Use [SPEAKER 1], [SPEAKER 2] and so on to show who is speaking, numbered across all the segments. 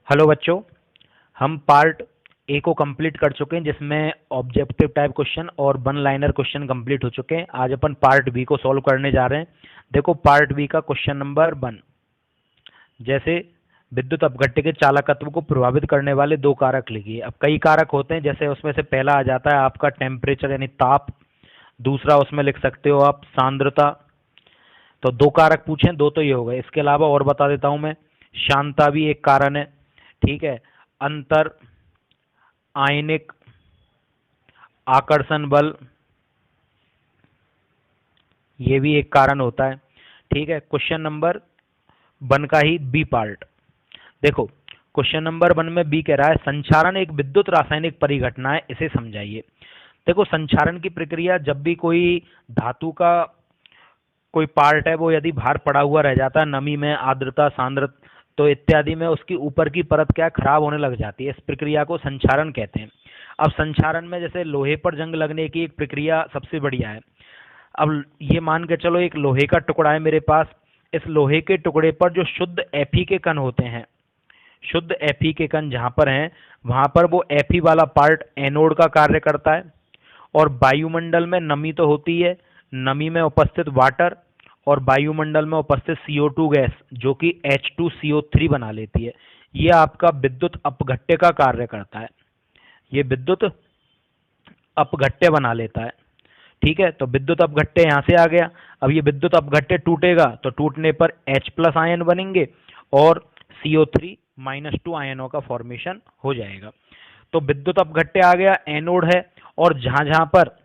[SPEAKER 1] Hello बच्चों, हम part A को कंप्लीट कर चुके हैं जिसमें ऑब्जेक्टिव टाइप क्वेश्चन और वन लाइनर क्वेश्चन कंप्लीट हो चुके हैं। आज अपन पार्ट बी को सॉल्व करने जा रहे हैं। देखो पार्ट बी का क्वेश्चन नंबर 1, जैसे विद्युत अपघट्य के चालकत्व को प्रभावित करने वाले दो कारक लिखिए। अब कई कारक होते हैं, जैसे उसमें से पहला आ जाता है आपका टेम्परेचर यानी ताप, दूसरा उसमें लिख सकते हो आप सांद्रता। तो दो कारक पूछे, दो तो ये हो गए। इसके अलावा और बता देता हूं मैं, शांता भी एक कारण है, ठीक है। अंतर आयनिक आकर्षण बल, ये भी एक कारण होता है, ठीक है। क्वेश्चन नंबर 1 का ही बी पार्ट देखो। क्वेश्चन नंबर 1 में बी कह रहा है संचारण एक विद्युत रासायनिक परिघटना है, इसे समझाइए। देखो संचारण की प्रक्रिया, जब भी कोई धातु का कोई पार्ट है वो यदि बाहर पड़ा हुआ रह जाता है नमी में, आर्द्रता, सांद्रता तो इत्यादि में, उसकी ऊपर की परत क्या खराब होने लग जाती है। इस प्रक्रिया को संचारण कहते हैं। अब संचारण में जैसे लोहे पर जंग लगने की एक प्रक्रिया सबसे बढ़िया है। अब ये मान के चलो एक लोहे का टुकड़ा है मेरे पास, इस लोहे के टुकड़े पर जो शुद्ध एफी के कण होते हैं, शुद्ध एफी के कण जहां पर हैं वहां पर वो एफी वाला पार्ट एनोड का कार्य करता है। और वायुमंडल में नमी तो होती है, नमी में उपस्थित वाटर और वायुमंडल में उपस्थित CO2 गैस जो कि H2CO3 बना लेती है, ये आपका विद्युत अपघट्य का कार्य करता है। ये विद्युत अपघट्य बना लेता है, ठीक है। तो विद्युत अपघट्य यहां से आ गया। अब ये विद्युत अपघट्य टूटेगा तो टूटने पर H+ आयन बनेंगे और CO3-2 आयनों का फॉर्मेशन हो जाएगा। तो विद्युत अपघट्य आ गया, एनोड है, और जहां जहां पर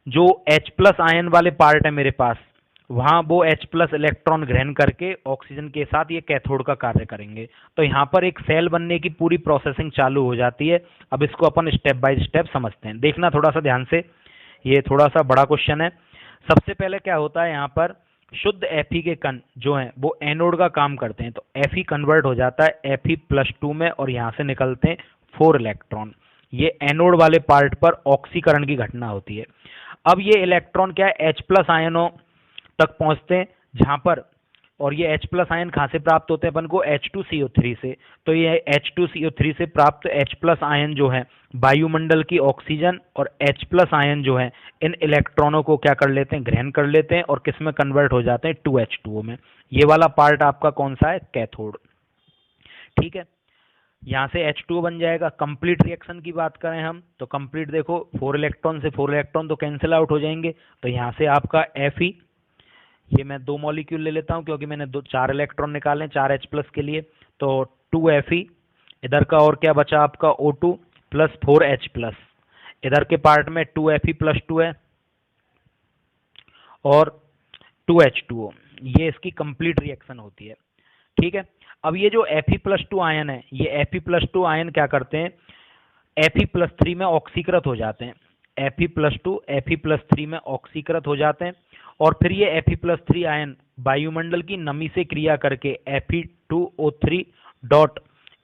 [SPEAKER 1] जो H+ आयन वाले पार्ट है मेरे पास, वहां वो H+ इलेक्ट्रॉन ग्रहण करके ऑक्सीजन के साथ ये कैथोड का कार्य करेंगे। तो यहाँ पर एक सेल बनने की पूरी प्रोसेसिंग चालू हो जाती है। अब इसको अपन स्टेप बाय स्टेप समझते हैं, देखना थोड़ा सा ध्यान से, ये थोड़ा सा बड़ा क्वेश्चन है। सबसे पहले क्या होता है, यहाँ पर शुद्ध Fe के कण जो हैं वो एनोड का काम करते हैं, तो Fe कन्वर्ट हो जाता है Fe+2 में और यहाँ से निकलते हैं 4 इलेक्ट्रॉन। ये एनोड वाले पार्ट पर ऑक्सीकरण की घटना होती है। अब ये इलेक्ट्रॉन क्या है, H+ आयनों तक पहुंचते हैं जहां पर, और ये H+ आयन कहां से प्राप्त होते हैं अपन को, H2CO3 से। तो ये H2CO3 से प्राप्त H+ आयन जो है वायुमंडल की ऑक्सीजन और H+ आयन जो है इन इलेक्ट्रॉनों को क्या कर लेते हैं, ग्रहण कर लेते हैं और किस में कन्वर्ट हो जाते हैं, 2H2O में। ये वाला पार्ट आपका कौन सा है, कैथोड, ठीक है। यहाँ से H2O बन जाएगा। कंप्लीट रिएक्शन की बात करें हम तो कंप्लीट देखो, 4 इलेक्ट्रॉन से 4 इलेक्ट्रॉन तो कैंसिल आउट हो जाएंगे। तो यहाँ से आपका Fe, ये मैं 2 मॉलिक्यूल ले लेता हूं क्योंकि मैंने 4 इलेक्ट्रॉन निकाले, 4H+ के लिए। तो 2Fe, इधर का और क्या बचा आपका O2 प्लस 4H+, इधर के पार्ट में 2Fe+2 है और 2H2O। ये इसकी कंप्लीट रिएक्शन होती है, ठीक है। अब ये जो Fe+2 आयन है, ये Fe+2 आयन क्या करते हैं, Fe+3 में ऑक्सीकृत हो जाते हैं। Fe+2 Fe+3 में ऑक्सीकृत हो जाते हैं और फिर ये Fe+3 आयन वायुमंडल की नमी से क्रिया करके Fe2O3 डॉट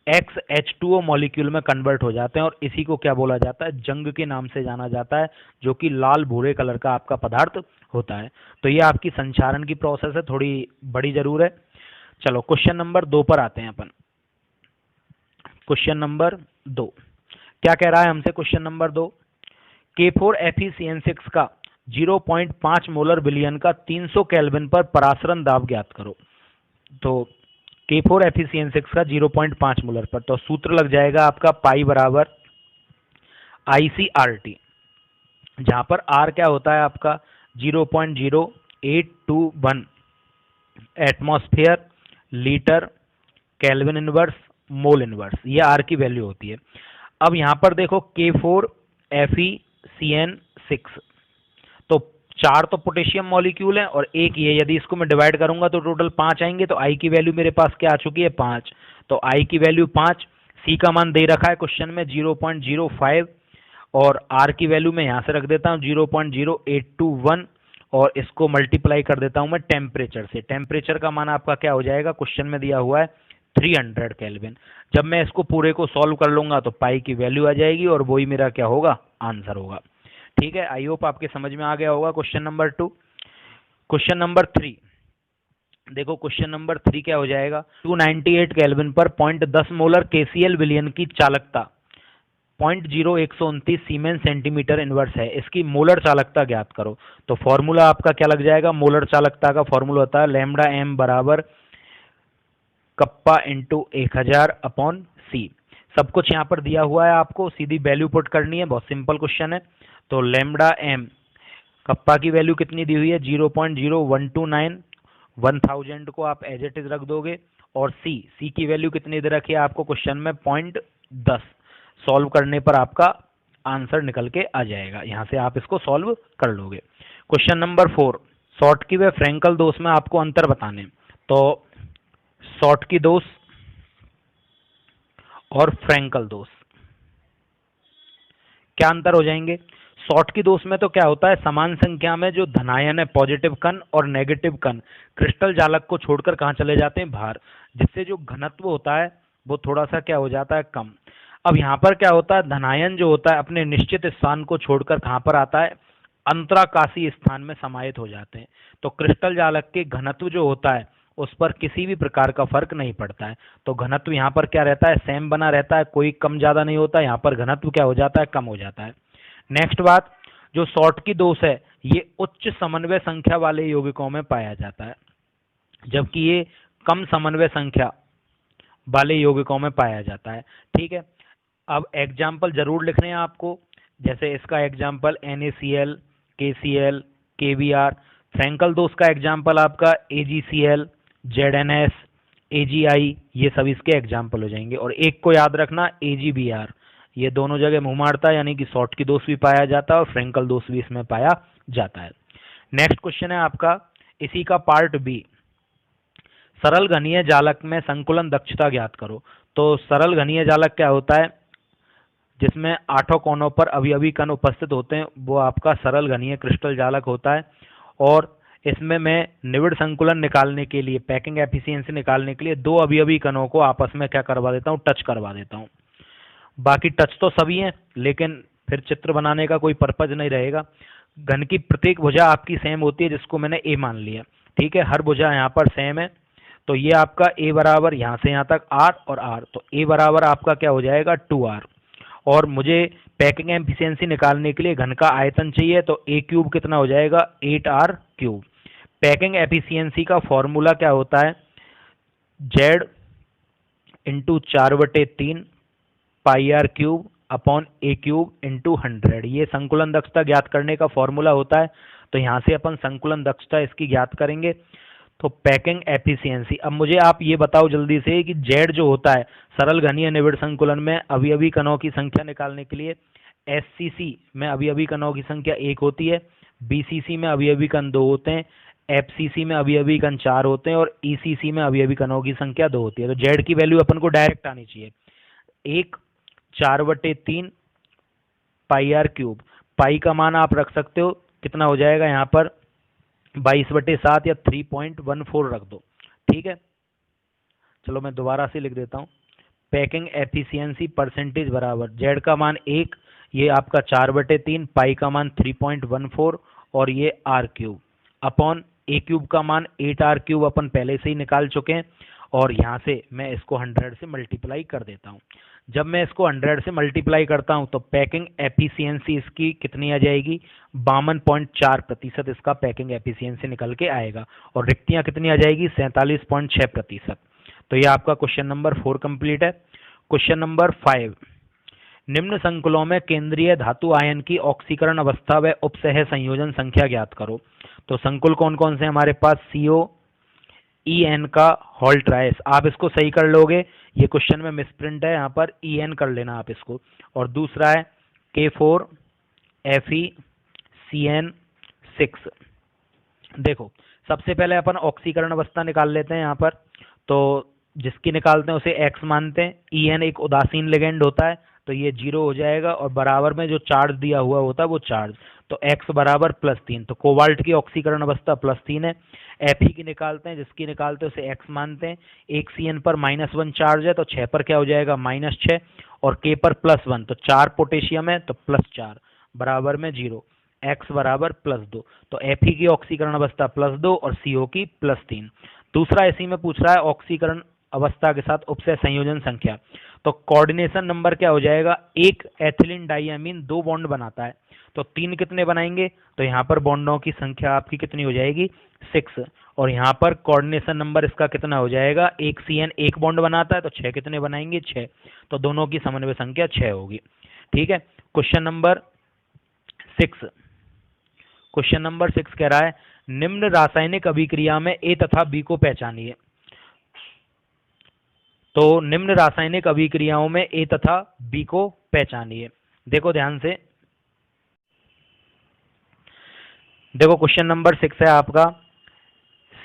[SPEAKER 1] XH2O मॉलिक्यूल में कन्वर्ट हो जाते हैं और इसी को क्या बोला जाता है, जंग के नाम से जाना जाता है, जो कि लाल भूरे कलर का आपका पदार्थ होता है। तो ये आपकी संचारण की प्रोसेस है, थोड़ी बड़ी जरूर है। चलो क्वेश्चन नंबर 2 पर आते हैं अपन। क्वेश्चन नंबर 2 क्या कह रहा है हमसे, क्वेश्चन नंबर 2, K4FeCN6 का 0.5 मोलर विलयन का 300 केल्विन पर परासरण दाब ज्ञात करो। तो K4FeCN6 का 0.5 मोलर पर, तो सूत्र लग जाएगा आपका पाई बराबर ICRT, जहां पर R क्या होता है आपका 0.0821 atmosphere litre kelvin inverse mole inverse, ये R की वैल्यू होती है। अब यहां पर देखो K4FeCN6, तो 4 तो पोटेशियम मॉलिक्यूल है और एक ये, यदि इसको मैं डिवाइड करूंगा तो टोटल 5 आएंगे। तो I की वैल्यू मेरे पास क्या आ चुकी है, 5। तो I की वैल्यू 5, C का मान दे रखा है क्वेश्चन में 0.05 और R की वैल्यू मैं यहां से रख देता हूं 0.0821 और इसको मल्टीप्लाई कर देता हूं मैं टेम्परेचर से। टेम्परेचर का मान आपका क्या हो जाएगा, क्वेश्चन में दिया हुआ है 300 केल्विन। जब मैं इसको पूरे को सॉल्व कर लूंगा तो पाई की वैल्यू आ जाएगी और वही मेरा क्या होगा, आंसर होगा, ठीक है। आई होप आपके समझ में आ गया होगा क्वेश्चन नंबर 2। क्वेश्चन नंबर 3, देखो क्वेश्चन नंबर 3 क्या हो जाएगा, 298 केल्विन पर 0.10 मोलर KCl विलयन की चालकता 0.0129 सीमेंस सेंटीमीटर इनवर्स है, इसकी मोलर चालकता ज्ञात करो। तो फॉर्मूला आपका क्या लग जाएगा, मोलर चालकता का फॉर्मूला होता है लैम्डा m बराबर कप्पा इंटू 1000 अपॉन सी। सब कुछ यहाँ पर दिया हुआ है, आपको सीधी वैल्यू पुट करनी है, बहुत सिंपल क्वेश्चन है। तो लैम्डा m, कप्पा की वैल्यू कितनी दी हुई है 0.0129, 1000 को आप एज इट इज रख दोगे, और सी की वैल्यू कितनी दे रखी है आपको क्वेश्चन में 0.10। सॉल्व करने पर आपका आंसर निकल के आ जाएगा, यहाँ से आप इसको सॉल्व कर लोगे। क्वेश्चन नंबर 4, शॉर्टकी व फ्रैंकल दोष में आपको अंतर बताने। तो शॉर्टकी दोष और फ्रैंकल दोष क्या अंतर हो जाएंगे। शॉर्टकी दोष में तो क्या होता है, समान संख्या में जो धनायन है पॉजिटिव कण और नेगेटिव कण क्रिस्टल जालक को छोड़कर कहाँ चले जाते हैं, बाहर, जिससे जो घनत्व होता है वो थोड़ा सा क्या हो जाता है, कम। अब यहाँ पर क्या होता है, धनायन जो होता है अपने निश्चित स्थान को छोड़कर कहाँ पर आता है, अंतराकाशीय स्थान में समाहित हो जाते हैं। तो क्रिस्टल जालक के घनत्व जो होता है उस पर किसी भी प्रकार का फर्क नहीं पड़ता है। तो घनत्व यहाँ पर क्या रहता है, सेम बना रहता है, कोई कम ज्यादा नहीं होता, यहाँ पर घनत्व क्या हो जाता है, कम हो जाता है। नेक्स्ट बात, जो शॉर्टकी दोष है ये उच्च समन्वय संख्या वाले यौगिकों में पाया जाता है, जबकि ये कम समन्वय संख्या वाले यौगिकों में पाया जाता है। ठीक है, अब एग्जाम्पल जरूर लिखने हैं आपको, जैसे इसका example NaCl, KCl, KBr। Frenkel दोष का एग्जाम्पल आपका AgCl, ZnS, AgI, ये सब इसके एग्जाम्पल हो जाएंगे। और एक को याद रखना, AgBr, ये दोनों जगह मुंह मारता है, यानी कि शॉर्टकी दोष भी पाया जाता है और फ्रैंकल दोष भी इसमें पाया जाता है। नेक्स्ट क्वेश्चन है आपका इसी का पार्ट बी, सरल घनीय जालक में संकुलन दक्षता ज्ञात करो। तो सरल घनीय जालक क्या होता है, जिसमें 8 कोनों पर अवयवी कण उपस्थित होते हैं, वो आपका सरल घनीय क्रिस्टल जालक होता है। और इसमें मैं निविड़ संकुलन निकालने के लिए, पैकिंग एफिशिएंसी निकालने के लिए 2 अवयवी कणों को आपस में क्या करवा देता हूँ, टच करवा देता हूँ। बाकी टच तो सभी हैं, लेकिन फिर चित्र बनाने का कोई पर्पज नहीं रहेगा। घन की प्रत्येक भुजा आपकी सेम होती है, जिसको मैंने ए मान लिया। ठीक है, हर भुजा यहाँ पर सेम है। तो ये आपका ए बराबर यहाँ से यहाँ तक आर और आर, तो ए बराबर आपका क्या हो जाएगा 2r। और मुझे पैकिंग एफिशिएंसी निकालने के लिए घन का आयतन चाहिए, तो ए क्यूब कितना हो जाएगा 8r क्यूब। पैकिंग एफिशिएंसी का फॉर्मूला क्या होता है, z into 4/3 pi r cube upon a cube into 100। ये संकुलन दक्षता ज्ञात करने का फॉर्मूला होता है। तो यहाँ से अपन संकुलन दक्षता इसकी ज्ञात करेंगे। तो पैकिंग एफिशिएंसी, अब मुझे आप ये बताओ जल्दी से कि जेड जो होता है सरल घनीय निविड़ संकुलन में अवयवी कणों की संख्या निकालने के लिए, एससीसी में अवयवी कणों की संख्या 1 होती है, बीसीसी में अवयवी कण 2 होते हैं, एफसीसी में अवयवी कण 4 होते हैं, और ईसीसी में अवयवी कणों की संख्या 2 होती है। तो जेड की वैल्यू अपन को डायरेक्ट आनी चाहिए, 1 4/3 पाई आर क्यूब। पाई का मान आप रख सकते हो, कितना हो जाएगा यहाँ पर 22/7 या 3.14 रख दो। ठीक है, चलो मैं दोबारा से लिख देता हूँ। पैकिंग एफिशिएंसी परसेंटेज बराबर जेड का मान 1, ये आपका 4/3, पाई का मान 3.14 और ये r cube upon a cube का मान 8r क्यूब अपन पहले से ही निकाल चुके हैं। और यहाँ से मैं इसको 100 से मल्टीप्लाई कर देता हूँ। जब मैं इसको 100 से मल्टीप्लाई करता हूँ तो पैकिंग एफिशिएंसी इसकी कितनी आ जाएगी, 52.4% इसका पैकिंग एफिशिएंसी निकल के आएगा। और रिक्तियाँ कितनी आ जाएगी, 47.6%। तो ये आपका क्वेश्चन नंबर 4 कंप्लीट है। क्वेश्चन नंबर 5, निम्न संकुलों में केंद्रीय धातु आयन की ऑक्सीकरण अवस्था व उपसह संयोजन संख्या ज्ञात करो। तो संकुल कौन कौन से हमारे पास, CO EN का होल ट्राइस, आप इसको सही कर लोगे, ये क्वेश्चन में मिसप्रिंट है, यहाँ पर EN कर लेना आप इसको। और दूसरा है K4 Fe CN6। देखो सबसे पहले अपन ऑक्सीकरण अवस्था निकाल लेते हैं यहाँ पर। तो जिसकी निकालते हैं उसे X मानते हैं, EN एक उदासीन लिगेंड होता है, तो ये 0 हो जाएगा। और बराबर में जो चार्ज दिया हुआ होता है वो चार्ज, तो X बराबर +3, तो कोबाल्ट की ऑक्सीकरण अवस्था +3 है। Fe की निकालते हैं, जिसकी निकालते हैं उसे X मानते हैं, एक CN पर -1 चार्ज है, तो 6 पर क्या हो जाएगा -6, और K पर +1, तो 4 पोटेशियम है, तो +4 बराबर में 0, X बराबर +2। तो Fe की ऑक्सीकरण अवस्था +2 और CO की +3। दूसरा इसी में पूछ रहा है ऑक्सीकरण अवस्था के साथ उपसय संयोजन संख्या। तो कोऑर्डिनेशन नंबर क्या हो जाएगा, एक एथिलीन डाइअमीन 2 बॉन्ड बनाता है, तो 3 कितने बनाएंगे, तो यहाँ पर बॉन्डों की संख्या आपकी कितनी हो जाएगी 6, और यहाँ पर कोऑर्डिनेशन नंबर इसका कितना हो जाएगा, एक CN 1 बॉन्ड बनाता है तो 6 कितने बनाएंगे 6, तो दोनों की समन्वय संख्या 6 होगी। ठीक है। क्वेश्चन नंबर 6, क्वेश्चन नंबर 6 कह रहा है निम्न रासायनिक अभिक्रिया में A तथा B को पहचानिए। तो निम्न रासायनिक अभिक्रियाओं में A तथा B को पहचानिए। देखो ध्यान से, देखो क्वेश्चन नंबर 6 है आपका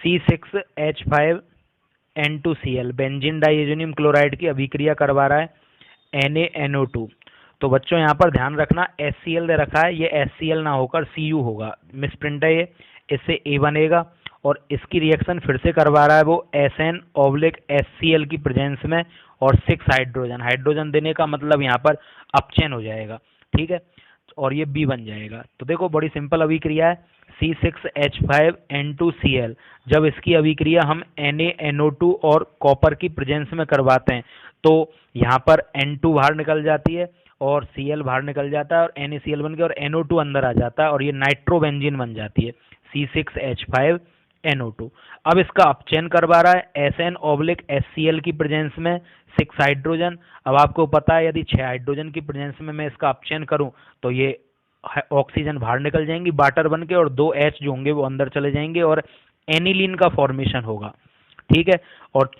[SPEAKER 1] C6H5N2Cl बेंजीन डाइएज़ोनियम क्लोराइड की अभिक्रिया करवा रहा है NaNO2। तो बच्चों यहाँ पर ध्यान रखना HCl दे रखा है, ये HCl ना होकर Cu होगा, मिसप्रिंट है ये, इससे A बनेगा और इसकी रिएक्शन फिर से करवा रहा है वो SN/HCl की प्रेजेंस में और 6 हाइड्रोजन, हाइड्रोजन देने का मतलब यहाँ पर अपचयन हो जाएगा। ठीक है, और ये B बन जाएगा। तो देखो बड़ी सिंपल अभिक्रिया है C6H5N2Cl। जब इसकी अभिक्रिया हम NaNO2 और कॉपर की प्रेजेंस में करवाते हैं तो यहाँ पर N2 बाहर निकल जाती है और Cl बाहर निकल जाता है और NaCl बन के और NO2 अंदर आ जाता है और ये नाइट्रोबेंजीन बन जाती है C6H5NO2। अब इसका अपचयन करवा रहा है SN/HCl की प्रेजेंस में 6 हाइड्रोजन। अब आपको पता है यदि 6 हाइड्रोजन की प्रेजेंस में मैं इसका अपचयन करूं तो ये ऑक्सीजन बाहर निकल जाएंगी वाटर बन के और 2 H जो होंगे वो अंदर चले जाएंगे और एनिलीन का फॉर्मेशन होगा। ठीक है। और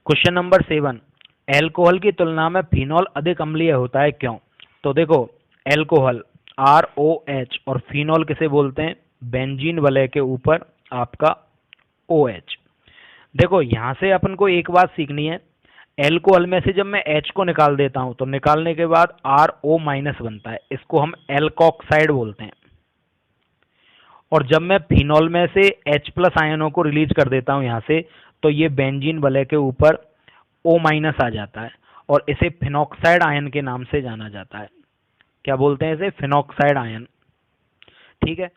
[SPEAKER 1] क्वेश्चन नंबर 7, एल्कोहल की तुलना में फिनॉल अधिक अम्लीय होता है क्यों। तो देखो एल्कोहल ROH और फिनॉल किसे बोलते हैं, बेंजीन वलय के ऊपर आपका OH। देखो यहाँ से अपन को एक बात सीखनी है, एल्कोहल में से जब मैं H को निकाल देता हूं तो निकालने के बाद RO- बनता है, इसको हम एल्कोक्साइड बोलते हैं। और जब मैं फिनॉल में से H+ आयनों को रिलीज कर देता हूं यहाँ से तो ये बेंजीन वलय के ऊपर O- आ जाता है और इसे फिनॉक्साइड आयन के नाम से जाना जाता है। क्या बोलते हैं इसे, फिनॉक्साइड आयन। ठीक है।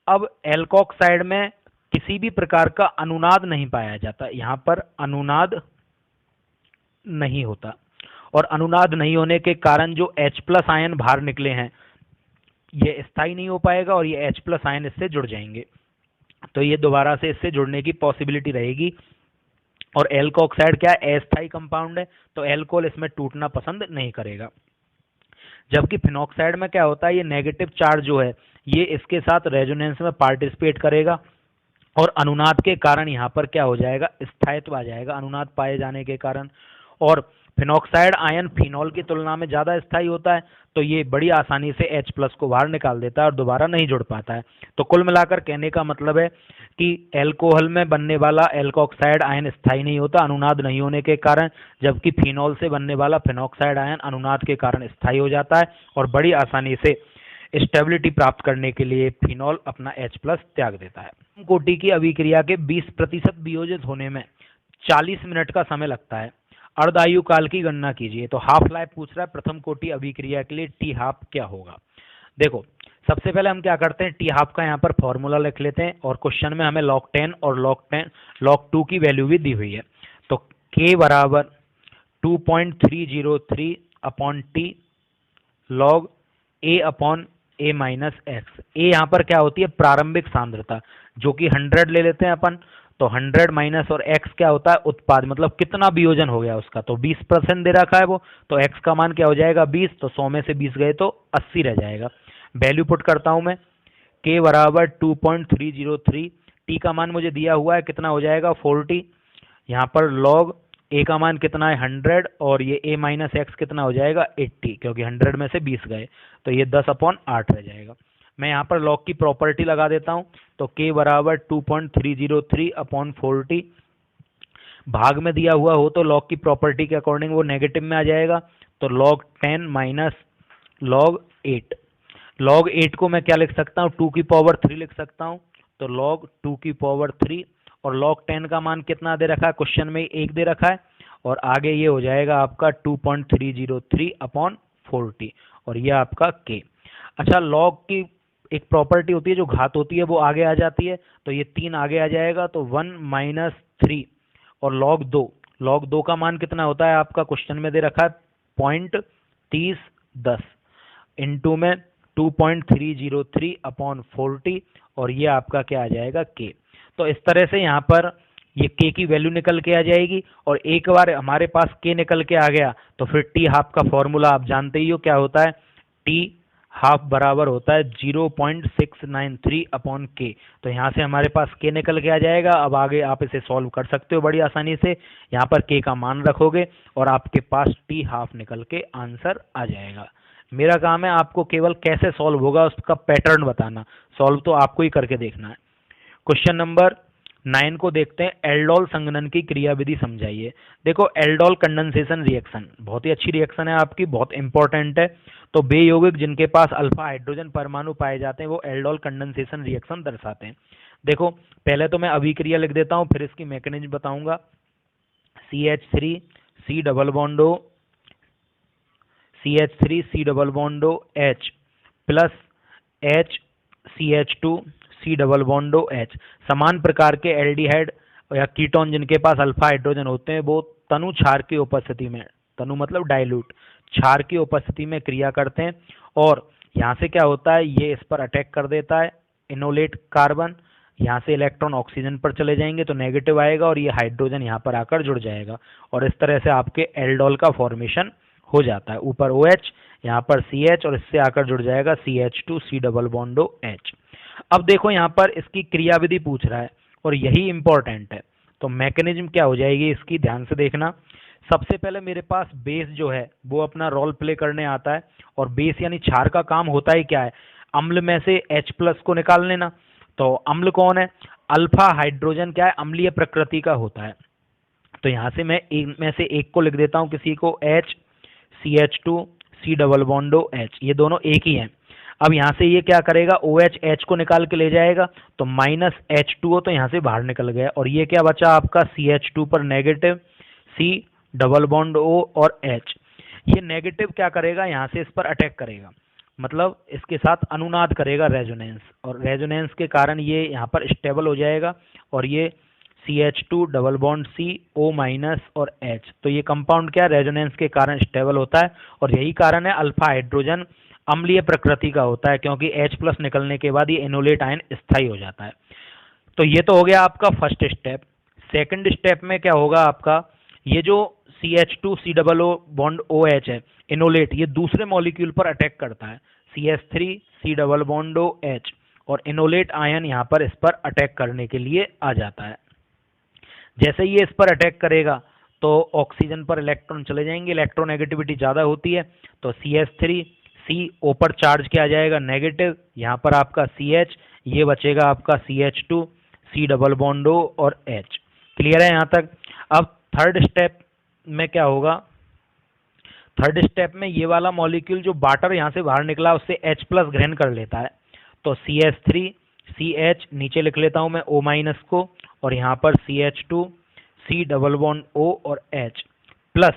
[SPEAKER 1] अब एल्कोक्साइड में किसी भी प्रकार का अनुनाद नहीं पाया जाता, यहाँ पर अनुनाद नहीं होता और अनुनाद नहीं होने के कारण जो H+ आयन बाहर निकले हैं ये स्थायी नहीं हो पाएगा और ये H+ आयन इससे जुड़ जाएंगे, तो ये दोबारा से इससे जुड़ने की पॉसिबिलिटी रहेगी। और एल्कोक्साइड क्या है, अस्थायी कंपाउंड है, तो एल्कोहल इसमें टूटना पसंद नहीं करेगा। जबकि फिनॉक्साइड में क्या होता है, ये नेगेटिव चार्ज जो है ये इसके साथ रेजोनेंस में पार्टिसिपेट करेगा और अनुनाद के कारण यहाँ पर क्या हो जाएगा, स्थायित्व आ जाएगा अनुनाद पाए जाने के कारण। और फिनॉक्साइड आयन फिनॉल की तुलना में ज़्यादा स्थायी होता है, तो ये बड़ी आसानी से H+ को बाहर निकाल देता है और दोबारा नहीं जुड़ पाता है। तो कुल मिलाकर कहने का मतलब है कि एल्कोहल में बनने वाला एल्कोक्साइड आयन स्थायी नहीं होता अनुनाद नहीं होने के कारण, जबकि फिनॉल से बनने वाला फिनॉक्साइड आयन अनुनाद के कारण स्थायी हो जाता है और बड़ी आसानी से स्टेबिलिटी प्राप्त करने के लिए फिनॉल अपना H+ त्याग देता है। कोटि की अभिक्रिया के 20% वियोजित होने में 40 मिनट का समय लगता है, अर्धायु काल की गणना कीजिए। तो हाफ लाइफ पूछ रहा है, प्रथम कोटि अभिक्रिया के लिए T हाफ क्या होगा। देखो सबसे पहले हम क्या करते हैं, T हाफ का यहाँ पर फॉर्मूला लिख लेते हैं और क्वेश्चन में हमें log 10 और log 2 की वैल्यू भी दी हुई है। तो K बराबर 2.303 upon T log A minus x. ए यहाँ पर क्या होती है, प्रारंभिक सांद्रता, जो कि 100 ले लेते हैं अपन, तो 100 माइनस और x क्या होता है, उत्पाद, मतलब कितना वियोजन हो गया उसका, तो 20% दे रखा है वो, तो x का मान क्या हो जाएगा 20, तो 100 में से 20 गए तो 80 रह जाएगा। वैल्यू पुट करता हूं मैं, k बराबर 2.303, t का मान मुझे दिया हुआ है कितना हो जाएगा 40, यहाँ पर log a का मान कितना है 100 और ये a माइनस एक्स कितना हो जाएगा 80, क्योंकि 100 में से 20 गए तो ये 10/8 रह जाएगा। मैं यहाँ पर log की प्रॉपर्टी लगा देता हूँ, तो k बराबर 2.303 अपॉन 40, भाग में दिया हुआ हो तो log की प्रॉपर्टी के अकॉर्डिंग वो नेगेटिव में आ जाएगा, तो log 10 माइनस log 8 को मैं क्या लिख सकता हूँ, 2 की पावर 3 लिख सकता हूँ, तो log 2 की पावर 3 और log 10 का मान कितना दे रखा है, क्वेश्चन में 1 दे रखा है और आगे ये हो जाएगा आपका 2.303 अपॉन 40 और ये आपका k। अच्छा log की एक प्रॉपर्टी होती है जो घात होती है वो आगे आ जाती है, तो ये 3 आगे आ जाएगा, तो 1 - 3 और log 2 का मान कितना होता है आपका क्वेश्चन में दे रखा है 0.3010 इंटू में 2.303/40 और ये आपका क्या आ जाएगा k। तो इस तरह से यहाँ पर ये k की वैल्यू निकल के आ जाएगी और एक बार हमारे पास k निकल के आ गया तो फिर t हाफ का फॉर्मूला आप जानते ही हो क्या होता है, t हाफ बराबर होता है 0.693/k। तो यहाँ से हमारे पास k निकल के आ जाएगा। अब आगे आप इसे सॉल्व कर सकते हो बड़ी आसानी से, यहाँ पर k का मान रखोगे और आपके पास t हाफ निकल के आंसर आ जाएगा। मेरा काम है आपको केवल कैसे सॉल्व होगा उसका पैटर्न बताना, सॉल्व तो आपको ही करके देखना है। क्वेश्चन नंबर 9 को देखते हैं, एल्डोल संघनन की क्रियाविधि समझाइए। देखो एल्डोल कंडेंसेशन रिएक्शन बहुत ही अच्छी रिएक्शन है आपकी, बहुत इंपॉर्टेंट है। तो बे यौगिक जिनके पास अल्फा हाइड्रोजन परमाणु पाए जाते हैं वो एल्डोल कंडेंसेशन रिएक्शन दर्शाते हैं। देखो पहले तो मैं अभिक्रिया लिख देता हूँ फिर इसकी मैकेनिज्म बताऊंगा। CH3 C double bond O, CH3 C double bond O H plus H CH2 C double bond O H। समान प्रकार के एल्डिहाइड या कीटोन जिनके पास अल्फा हाइड्रोजन होते हैं वो तनु क्षार की उपस्थिति में, तनु मतलब डाइल्यूट, क्षार की उपस्थिति में क्रिया करते हैं और यहाँ से क्या होता है ये इस पर अटैक कर देता है इनोलेट कार्बन, यहाँ से इलेक्ट्रॉन ऑक्सीजन पर चले जाएंगे तो नेगेटिव आएगा और ये हाइड्रोजन यहाँ पर आकर जुड़ जाएगा और इस तरह से आपके एल्डोल का फॉर्मेशन हो जाता है। ऊपर OH यहाँ पर CH और इससे आकर जुड़ जाएगा CH2 C double bond O H। अब देखो यहाँ पर इसकी क्रियाविधि पूछ रहा है और यही इंपॉर्टेंट है, तो मैकेनिज्म क्या हो जाएगी इसकी ध्यान से देखना। सबसे पहले मेरे पास बेस जो है वो अपना रोल प्ले करने आता है और बेस यानी क्षार का काम होता ही क्या है, अम्ल में से H+ को निकाल लेना। तो अम्ल कौन है, अल्फा हाइड्रोजन क्या है अम्लीय प्रकृति का होता है। तो यहाँ से मैं एक में से एक को लिख देता हूँ किसी को H CH2 C double bond O H, ये दोनों एक ही हैं। अब यहाँ से ये क्या करेगा OH H को निकाल के ले जाएगा तो -H2O तो यहाँ से बाहर निकल गया और ये क्या बचा आपका CH2 पर negative C double bond O और H। ये नेगेटिव क्या करेगा यहाँ से इस पर अटैक करेगा, मतलब इसके साथ अनुनाद करेगा रेजोनेंस, और रेजोनेंस के कारण ये यहाँ पर स्टेबल हो जाएगा और ये CH2 double bond C O minus और H। तो ये कंपाउंड क्या रेजोनेंस के कारण स्टेबल होता है और यही कारण है अल्फा हाइड्रोजन अम्लीय प्रकृति का होता है क्योंकि H+ निकलने के बाद ये इनोलेट आयन स्थायी हो जाता है। तो ये तो हो गया आपका फर्स्ट स्टेप। सेकंड स्टेप में क्या होगा आपका, ये जो CH2 C double O bond OH है इनोलेट, ये दूसरे मॉलिक्यूल पर अटैक करता है CH3 C double bond OH और इनोलेट आयन यहाँ पर इस पर अटैक करने के लिए आ जाता है। जैसे ही ये इस पर अटैक करेगा तो ऑक्सीजन पर इलेक्ट्रॉन चले जाएंगे, इलेक्ट्रोनेगेटिविटी ज़्यादा होती है तो CH3 C O पर चार्ज क्या आ जाएगा नेगेटिव, यहाँ पर आपका CH, ये बचेगा आपका CH2 C double bond O और H। क्लियर है यहाँ तक। अब थर्ड स्टेप में क्या होगा, थर्ड स्टेप में ये वाला मॉलिक्यूल जो वाटर यहाँ से बाहर निकला उससे H+ ग्रहण कर लेता है तो CH3 CH नीचे लिख लेता हूँ मैं O माइनस को और यहाँ पर CH2 C double bond O और H प्लस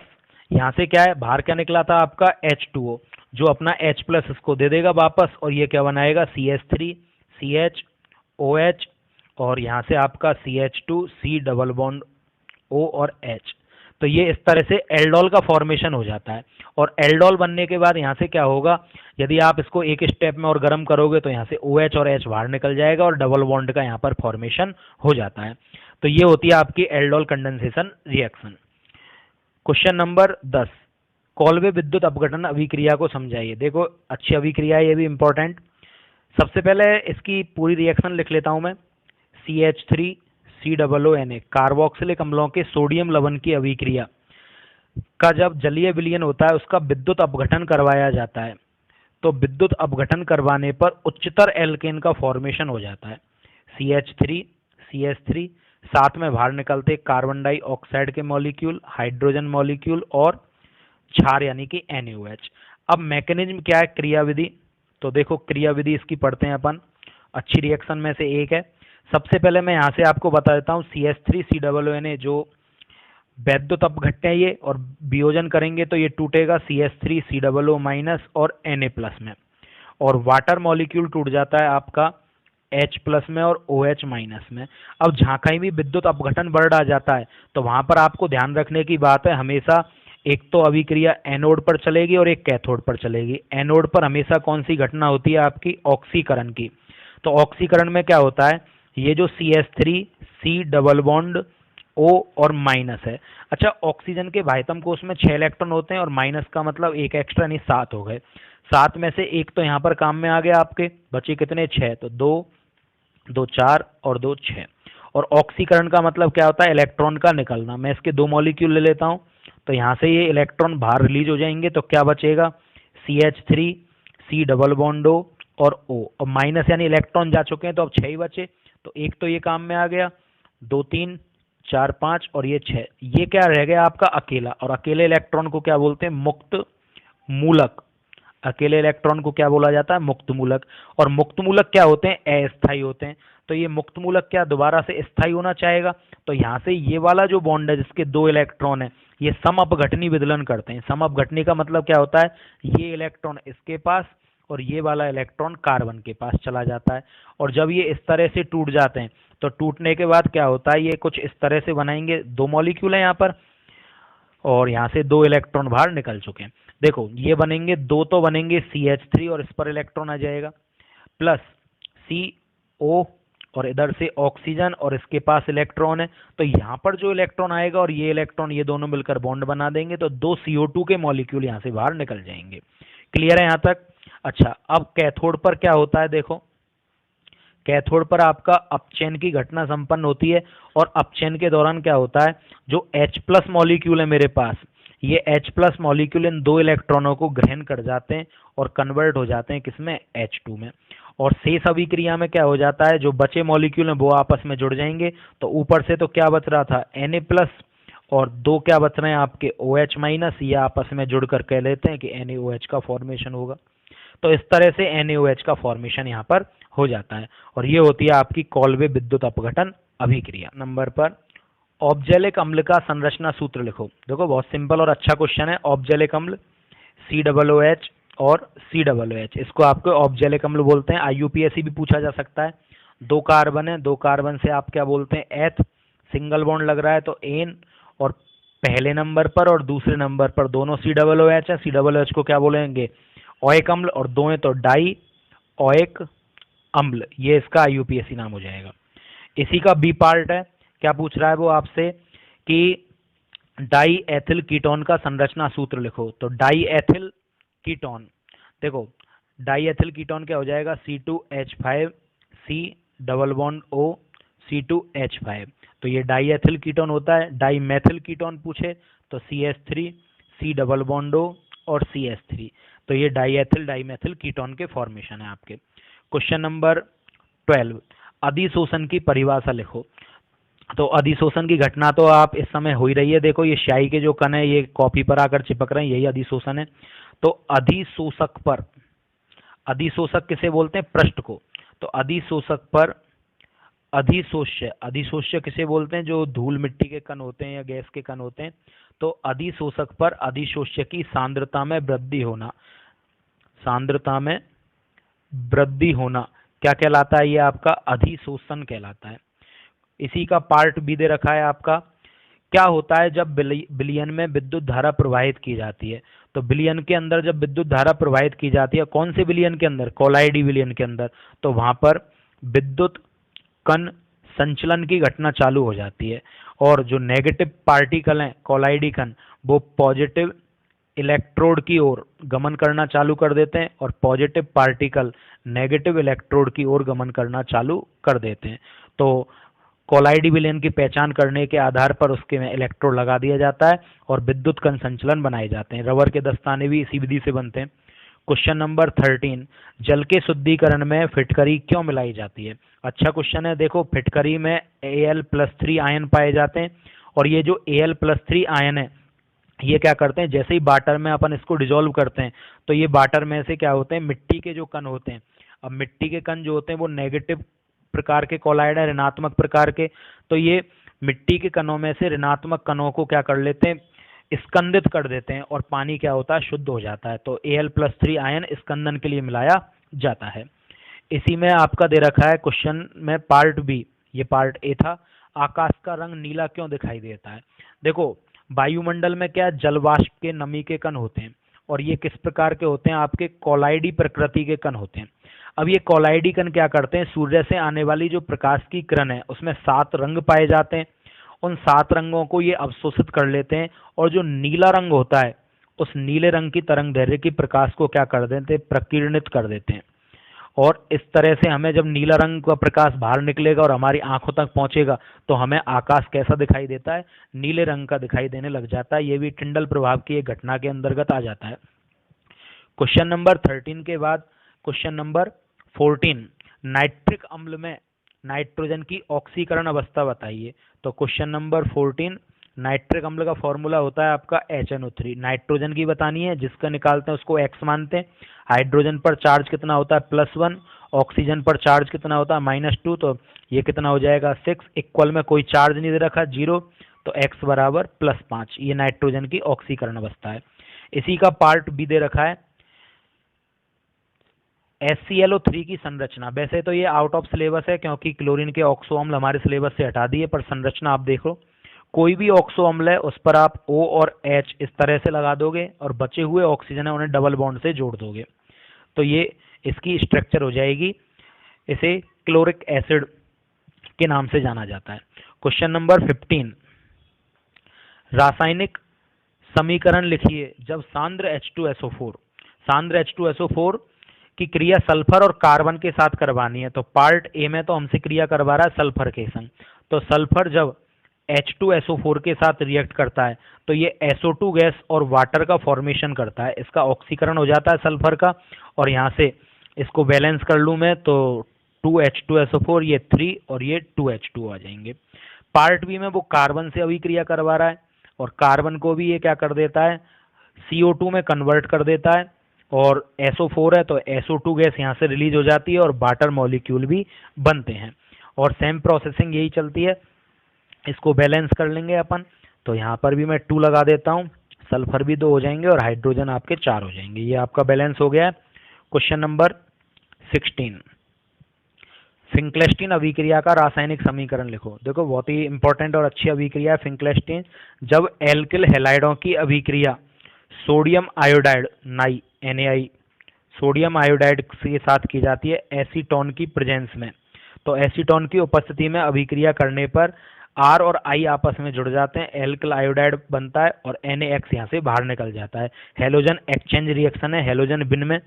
[SPEAKER 1] यहाँ से क्या है बाहर क्या निकला था आपका H2O जो अपना H+ इसको दे देगा वापस और ये क्या बनाएगा CH3 CH OH और यहाँ से आपका CH2 C double bond O और H। तो ये इस तरह से एल्डोल का फॉर्मेशन हो जाता है और एल्डोल बनने के बाद यहाँ से क्या होगा, यदि आप इसको एक स्टेप में और गर्म करोगे तो यहाँ से OH और H बाहर निकल जाएगा और डबल बॉन्ड का यहाँ पर फॉर्मेशन हो जाता है। तो ये होती है आपकी aldol condensation reaction. Question number 10, कॉल्वे विद्युत अपघटन अभिक्रिया को समझाइए। देखो अच्छी अभिक्रिया है, ये भी इंपॉर्टेंट। सबसे पहले इसकी पूरी रिएक्शन लिख लेता हूँ मैं। CH3 COO Na कार्बोक्सिलिक अम्लों के सोडियम लवण की अभिक्रिया का जब जलीय विलयन होता है उसका विद्युत अपघटन करवाया जाता है तो विद्युत अपघटन करवाने पर उच्चतर एल्केन का फॉर्मेशन हो जाता है। CH3 CH3 साथ में बाहर निकलते कार्बन डाइऑक्साइड के मॉलिक्यूल, हाइड्रोजन मॉलिक्यूल और क्षार यानी कि NaOH। अब मैकेनिज्म क्या है, क्रियाविधि। तो देखो क्रियाविधि इसकी पढ़ते हैं अपन, अच्छी रिएक्शन में से एक है। सबसे पहले मैं यहाँ से आपको बता देता हूँ CH3 COO जो वैद्युत अपघट्य है ये, और वियोजन करेंगे तो ये टूटेगा CH3 COO- और Na+ में और वाटर मॉलिक्यूल टूट जाता है आपका H+ में और OH- में। अब जहाँ कहीं भी विद्युत अपघटन वर्ड आ जाता है तो वहां पर आपको ध्यान रखने की बात है, हमेशा एक तो अभिक्रिया एनोड पर चलेगी और एक कैथोड पर चलेगी। एनोड पर हमेशा कौन सी घटना होती है आपकी, ऑक्सीकरण की। तो ऑक्सीकरण में क्या होता है, ये जो CH3 C double bond O और माइनस है। अच्छा, ऑक्सीजन के भाइतम कोष में 6 इलेक्ट्रॉन होते हैं और माइनस का मतलब एक एक्स्ट्रा, यानी 7 हो गए। 7 में से एक तो यहाँ पर काम में आ गया आपके, बचे कितने, 6। तो 2 2 4 और 2 6। और ऑक्सीकरण का मतलब क्या होता है, इलेक्ट्रॉन का निकलना। मैं इसके 2 मॉलिक्यूल ले लेता हूँ, तो यहाँ से ये इलेक्ट्रॉन बाहर रिलीज हो जाएंगे, तो क्या बचेगा, CH3 C double bond O और O, और माइनस यानी इलेक्ट्रॉन जा चुके हैं, तो अब 6 ही बचे। तो एक तो ये काम में आ गया, 2 3 4 5 और ये 6। ये क्या रह गया आपका अकेला, और अकेले इलेक्ट्रॉन को क्या बोलते हैं, मुक्त मूलक। अकेले इलेक्ट्रॉन को क्या बोला जाता है, मुक्त मूलक। और मुक्त मूलक क्या होते हैं, अस्थायी होते हैं। तो ये मुक्त मूलक क्या दोबारा से स्थायी होना चाहेगा, तो यहाँ से ये वाला जो बॉन्ड है जिसके 2 इलेक्ट्रॉन है, ये समअपघटनी विदलन करते हैं। समअपघटनी का मतलब क्या होता है, ये इलेक्ट्रॉन इसके पास और ये वाला इलेक्ट्रॉन कार्बन के पास चला जाता है। और जब ये इस तरह से टूट जाते हैं तो टूटने के बाद क्या होता है, ये कुछ इस तरह से बनाएंगे, 2 मॉलिक्यूल है यहाँ पर, और यहाँ से 2 इलेक्ट्रॉन बाहर निकल चुके हैं। देखो ये बनेंगे, 2 तो बनेंगे CH3 और इस पर इलेक्ट्रॉन आ जाएगा, प्लस CO और इधर से ऑक्सीजन और इसके पास इलेक्ट्रॉन है। तो यहाँ पर जो इलेक्ट्रॉन आएगा और ये इलेक्ट्रॉन, ये दोनों मिलकर बॉन्ड बना देंगे, तो 2 CO2 के मॉलिक्यूल यहाँ से बाहर निकल जाएंगे। क्लियर है यहाँ तक। अच्छा, अब कैथोड पर क्या होता है, देखो कैथोड पर आपका अपचयन की घटना संपन्न होती है, और अपचयन के दौरान क्या होता है, जो H+ मॉलिक्यूल है मेरे पास, ये H+ मॉलिक्यूल इन 2 इलेक्ट्रॉनों को ग्रहण कर जाते हैं और कन्वर्ट हो जाते हैं किसमें, H2 में। और शेष अभिक्रिया में क्या हो जाता है, जो बचे मॉलिक्यूल हैं वो आपस में जुड़ जाएंगे। तो ऊपर से तो क्या बच रहा था, Na+, और 2 क्या बच रहे हैं आपके OH-, ये आपस में जुड़कर कह लेते हैं कि NaOH का फॉर्मेशन होगा। तो इस तरह से NaOH का फॉर्मेशन यहाँ पर हो जाता है, और ये होती है आपकी कॉल्वे विद्युत अपघटन अभिक्रिया। नंबर पर ऑब्जेलिक अम्ल का संरचना सूत्र लिखो। देखो बहुत सिंपल और अच्छा क्वेश्चन है। ऑब्जेलिक अम्ल COOH और COOH, इसको आपको ऑब्जेलिक अम्ल बोलते हैं। IUPAC भी पूछा जा सकता है। 2 कार्बन है, 2 कार्बन से आप क्या बोलते हैं, एथ, सिंगल बॉन्ड लग रहा है तो एन, और पहले नंबर पर और दूसरे नंबर पर दोनों COOH है। COOH को क्या बोलेंगे, ओइक अम्ल, और दो हैं तो डाई ओइक अम्ल, ये इसका IUPAC नाम हो जाएगा। इसी का बी पार्ट है, क्या पूछ रहा है वो आपसे कि डाई एथिल कीटोन का संरचना सूत्र लिखो। तो डाई एथिल कीटोन, देखो डाई एथिल कीटोन क्या हो जाएगा, C2H5 C double bond O C2H5। तो ये डाई एथिल कीटोन होता है। डाई मेथिल कीटोन पूछे तो CH3 C double bond O और CH3। तो ये डाई एथिल डाईमेथिल कीटोन के फॉर्मेशन है आपके। क्वेश्चन नंबर 12, अधिशोषण की परिभाषा लिखो। तो अधिशोषण की घटना तो आप इस समय हो ही रही है। देखो ये स्याही के जो कण है ये कॉपी पर आकर चिपक रहे हैं, यही अधिशोषण है। तो अधिशोषक पर, अधिशोषक किसे बोलते हैं, पृष्ठ को। तो अधिशोषक पर अधिशोष्य, अधिशोष्य किसे बोलते हैं, जो धूल मिट्टी के कण होते हैं या गैस के कण होते हैं। तो अधिशोषक पर अधिशोष्य की सांद्रता में वृद्धि होना, सांद्रता में वृद्धि होना क्या कहलाता है, ये आपका अधिशोषण कहलाता है। इसी का पार्ट बी दे रखा है आपका, क्या होता है जब विलयन में विद्युत धारा प्रवाहित की जाती है। तो विलयन के अंदर जब विद्युत धारा प्रवाहित की जाती है, कौन से विलयन के अंदर, कोलाइडी विलयन के अंदर, तो वहां पर विद्युत कण संचलन की घटना चालू हो जाती है, और जो नेगेटिव पार्टिकल हैं कोलाइडी कण, वो पॉजिटिव इलेक्ट्रोड की ओर गमन करना चालू कर देते हैं, और पॉजिटिव पार्टिकल नेगेटिव इलेक्ट्रोड की ओर गमन करना चालू कर देते हैं। तो कोलाइडी विलयन की पहचान करने के आधार पर उसके में इलेक्ट्रोड लगा दिया जाता है और विद्युत कण संचलन बनाए जाते हैं। रबर के दस्ताने भी इसी विधि से बनते हैं। क्वेश्चन नंबर 13, जल के शुद्धिकरण में फिटकरी क्यों मिलाई जाती है। अच्छा क्वेश्चन है। देखो फिटकरी में Al+3 आयन पाए जाते हैं, और ये जो Al+3 आयन है ये क्या करते हैं, जैसे ही वाटर में अपन इसको डिजोल्व करते हैं तो ये वाटर में से क्या होते हैं, मिट्टी के जो कण होते हैं। अब मिट्टी के कण जो होते हैं वो नेगेटिव प्रकार के कोलाइड है, ऋणात्मक प्रकार के। तो ये मिट्टी के कणों में से ऋणात्मक कणों को क्या कर लेते हैं, स्कंदित कर देते हैं, और पानी क्या होता है, शुद्ध हो जाता है। तो Al+3 आयन स्कंदन के लिए मिलाया जाता है। इसी में आपका दे रखा है क्वेश्चन में पार्ट बी, ये पार्ट ए था, आकाश का रंग नीला क्यों दिखाई देता है। देखो वायुमंडल में क्या जलवाष्प के नमी के कण होते हैं और ये किस प्रकार के होते हैं, आपके कोलाइडी प्रकृति के कण होते हैं। अब ये कोलाइडी कण क्या करते हैं, सूर्य से आने वाली जो प्रकाश की किरण है उसमें 7 रंग पाए जाते हैं, उन 7 रंगों को ये अवशोषित कर लेते हैं और जो नीला रंग होता है उस नीले रंग की तरंग दैर्ध्य की प्रकाश को क्या कर देते हैं, प्रकीर्णित कर देते हैं। और इस तरह से हमें जब नीला रंग का प्रकाश बाहर निकलेगा और हमारी आंखों तक पहुंचेगा तो हमें आकाश कैसा दिखाई देता है, नीले रंग का दिखाई देने लग जाता है। ये भी टिंडल प्रभाव की एक घटना के अंतर्गत आ जाता है। क्वेश्चन नंबर 13 के बाद क्वेश्चन नंबर 14, नाइट्रिक अम्ल में नाइट्रोजन की ऑक्सीकरण अवस्था बताइए। तो क्वेश्चन नंबर 14, नाइट्रिक अम्ल का फॉर्मूला होता है आपका HNO3, नाइट्रोजन की बतानी है, जिसका निकालते हैं उसको X मानते हैं। हाइड्रोजन पर चार्ज कितना होता है +1, ऑक्सीजन पर चार्ज कितना होता है -2, तो ये कितना हो जाएगा 6, इक्वल में कोई चार्ज नहीं दे रखा 0, तो X बराबर +5, ये नाइट्रोजन की ऑक्सीकरण अवस्था है। इसी का पार्ट बी दे रखा है HClO3 की संरचना। वैसे तो ये आउट ऑफ सिलेबस है क्योंकि क्लोरीन के ऑक्सो अम्ल हमारे सिलेबस से हटा दिए, पर संरचना आप देख लो, कोई भी ऑक्सो अम्ल है उस पर आप O और H इस तरह से लगा दोगे और बचे हुए ऑक्सीजन है उन्हें डबल बॉन्ड से जोड़ दोगे, तो ये इसकी स्ट्रक्चर हो जाएगी। इसे क्लोरिक एसिड के नाम से जाना जाता है। क्वेश्चन नंबर 15, रासायनिक समीकरण लिखिए जब सांद्र H2SO4 की क्रिया सल्फर और कार्बन के साथ करवानी है। तो पार्ट ए में तो हमसे क्रिया करवा रहा है सल्फर के संग, तो सल्फर जब H2SO4 के साथ रिएक्ट करता है तो ये SO2 गैस और वाटर का फॉर्मेशन करता है, इसका ऑक्सीकरण हो जाता है सल्फर का, और यहाँ से इसको बैलेंस कर लूँ मैं तो 2H2SO4, ये 3 और ये 2H2 आ जाएंगे। पार्ट बी में वो कार्बन से अभिक्रिया करवा रहा है और कार्बन को भी ये क्या कर देता है, CO2 में कन्वर्ट कर देता है, और SO4 है तो SO2 गैस यहाँ से रिलीज हो जाती है और वाटर मॉलिक्यूल भी बनते हैं, और सेम प्रोसेसिंग यही चलती है। इसको बैलेंस कर लेंगे अपन, तो यहाँ पर भी मैं 2 लगा देता हूँ, सल्फर भी 2 हो जाएंगे और हाइड्रोजन आपके 4 हो जाएंगे। ये आपका बैलेंस हो गया है। क्वेश्चन नंबर 16, फिंक्लेस्टीन अभिक्रिया का रासायनिक समीकरण लिखो। देखो बहुत ही इंपॉर्टेंट और अच्छी अभिक्रिया है फिंक्लेस्टीन। जब एल्किल हैलाइडों की अभिक्रिया sodium iodide NaI sodium iodide के साथ की जाती है एसीटोन की प्रेजेंस में, तो एसीटोन की उपस्थिति में अभिक्रिया करने पर R और I आपस में जुड़ जाते हैं, एल्किल आयोडाइड बनता है और NaX यहाँ से बाहर निकल जाता है। हेलोजन एक्सचेंज रिएक्शन है हेलोजन बिन में।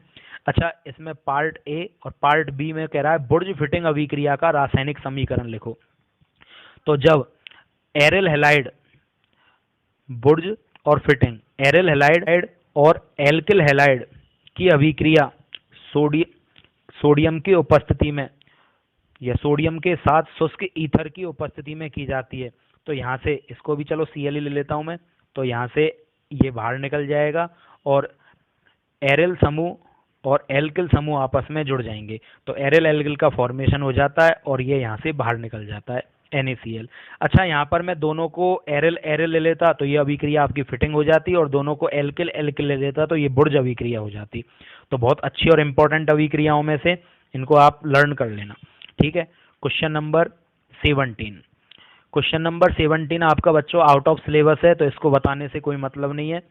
[SPEAKER 1] अच्छा, इसमें पार्ट ए और पार्ट बी में कह रहा है बुर्ज फिटिंग अभिक्रिया का रासायनिक समीकरण लिखो। तो जब एरिल हैलाइड बुर्ज और फिटिंग, एरिल हैलाइड और एल्किल हैलाइड की अभिक्रिया सोडियम की उपस्थिति में या सोडियम के साथ शुष्क ईथर की उपस्थिति में की जाती है, तो यहाँ से इसको भी चलो Cl ले लेता हूँ मैं, तो यहाँ से ये बाहर निकल जाएगा और एरिल समूह और एल्किल समूह आपस में जुड़ जाएंगे, तो एरिल एल्किल का फॉर्मेशन हो जाता है और ये यहाँ से बाहर निकल जाता है NaCl। अच्छा, यहाँ पर मैं दोनों को एरिल एरिल ले लेता तो ये अभिक्रिया आपकी फिटिंग हो जाती और दोनों को एल्किल एल्किल ले लेता तो ये बुर्ज अभिक्रिया हो जाती। तो बहुत अच्छी और इंपॉर्टेंट अभिक्रियाओं में से इनको आप लर्न कर लेना, ठीक है। क्वेश्चन नंबर 17 आपका बच्चों आउट ऑफ सिलेबस है तो इसको बताने से कोई मतलब नहीं है।